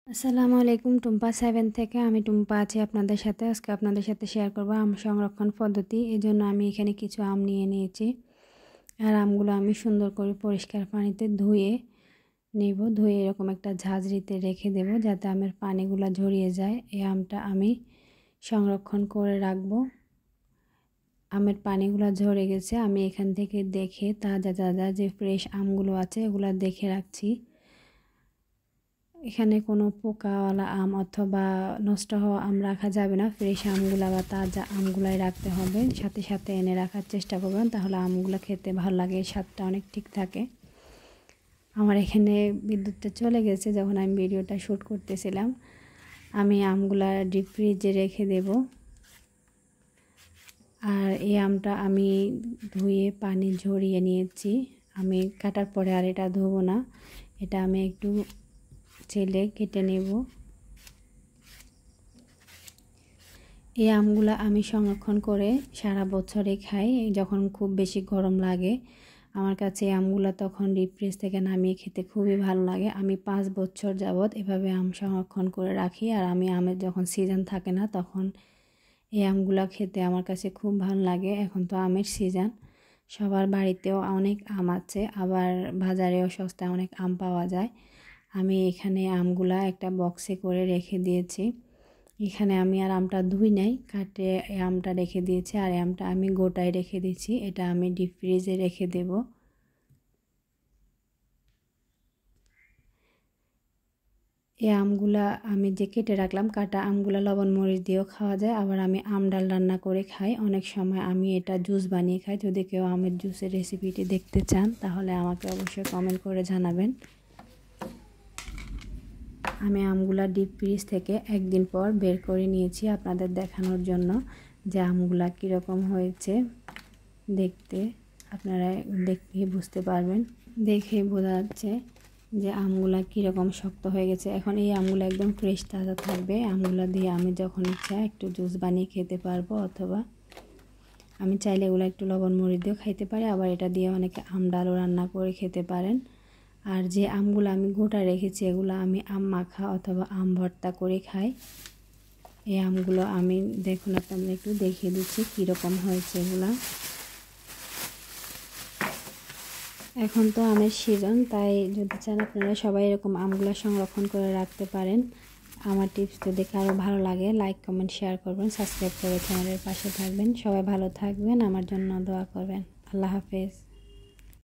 আসসালামু আলাইকুম। টুম্পা 7 থেকে আমি টুম্পা আছি আপনাদের সাথে। আজকে আপনাদের সাথে শেয়ার করব আম সংরক্ষণ পদ্ধতি। এজন্য আমি এখানে কিছু আম নিয়ে নিয়েছি। আর আমগুলো আমি সুন্দর করে পরিষ্কার পানিতে ধুয়ে নেব। ধুয়ে এরকম একটা ঝাঁঝরিতে রেখে দেব যাতে আমের পানিগুলো ঝরিয়ে যায়। এই আমটা আমি সংরক্ষণ করে রাখব। আমের পানিগুলো ঝরে গেছে। আমি এখান থেকে দেখে তাজা তাজা যে ফ্রেশ আমগুলো আছে এগুলো দেখে রাখছি। এখানে কোনো পোকাওয়ালা আম অথবা নষ্ট হওয়া আম রাখা যাবে না। ফ্রেশ আমগুলা বা তাজা আমগুলাই রাখতে হবে। সাথে সাথে এনে রাখার চেষ্টা করবেন, তাহলে আমগুলো খেতে ভালো লাগে, স্বাদটা অনেক ঠিক থাকে। আমার এখানে বিদ্যুৎটা চলে গেছে যখন আমি ভিডিওটা শ্যুট করতেছিলাম। আমি আমগুলা ডিপ ফ্রিজে রেখে দেব। আর এই আমটা আমি ধুয়ে পানি ঝরিয়ে নিয়েছি। আমি কাটার পরে আর এটা ধোবো না, এটা আমি একটু ছেলে কেটে নেব। এই আমগুলো আমি সংরক্ষণ করে সারা বছরে খাই। যখন খুব বেশি গরম লাগে আমার কাছে এই আমগুলো তখন ডিপ ফ্রিজ থেকে নামিয়ে খেতে খুবই ভালো লাগে। আমি 5 বছর যাবৎ এভাবে আম সংরক্ষণ করে রাখি। আর আমি আমের যখন সিজন থাকে না তখন এই আমগুলো খেতে আমার কাছে খুব ভালো লাগে। এখন তো আমের সিজন, সবার বাড়িতেও অনেক আম আছে, আবার বাজারেও সস্তায় অনেক আম পাওয়া যায়। আমি এখানে আমগুলা একটা বক্সে করে রেখে দিয়েছি। এখানে আমি আর আমটা ধুই নাই, কাটে এই আমটা রেখে দিয়েছি। আর এই আমটা আমি গোটায় রেখে দিয়েছি, এটা আমি ডিপ ফ্রিজে রেখে দেব। এই আমগুলা আমি যে কেটে রাখলাম, কাটা আমগুলা লবণ মরিচ দিয়েও খাওয়া যায়। আবার আমি আম ডাল রান্না করে খাই। অনেক সময় আমি এটা জুস বানিয়ে খাই। যদি কেউ আমের জুসের রেসিপিটি দেখতে চান তাহলে আমাকে অবশ্যই কমেন্ট করে জানাবেন। আমি আমগুলা ডিপ ফ্রিজ থেকে একদিন পর বের করে নিয়েছি আপনাদের দেখানোর জন্য যে আমগুলা কীরকম হয়েছে দেখতে। আপনারা দেখে বুঝতে পারবেন, দেখে বোঝা যাচ্ছে যে আমগুলা কীরকম শক্ত হয়ে গেছে। এখন এই আমগুলো একদম ফ্রেশ তাজা থাকবে। আমগুলো দিয়ে আমি যখন ইচ্ছা একটু জুস বানিয়ে খেতে পারবো, অথবা আমি চাইলে এগুলো একটু লবণ মরিচ দিয়েও খাইতে পারি। আবার এটা দিয়ে অনেকে আম ডালও রান্না করে খেতে পারেন। আর যে আমগুলো আমি গোটা রেখেছি এগুলো আমি আম মাখা অথবা আম ভর্তা করে খাই। এই আমগুলো আমি দেখুন আপনাদের একটু দেখিয়ে দিচ্ছি কীরকম হয়েছে এগুলা। এখন তো আমের সিজন, তাই যদি চান আপনারা সবাই এরকম আমগুলো সংরক্ষণ করে রাখতে পারেন। আমার টিপস যদি কারো ভালো লাগে লাইক কমেন্ট শেয়ার করবেন, সাবস্ক্রাইব করে চ্যানেলের পাশে থাকবেন। সবাই ভালো থাকবেন, আমার জন্য দোয়া করবেন। আল্লাহ হাফেজ।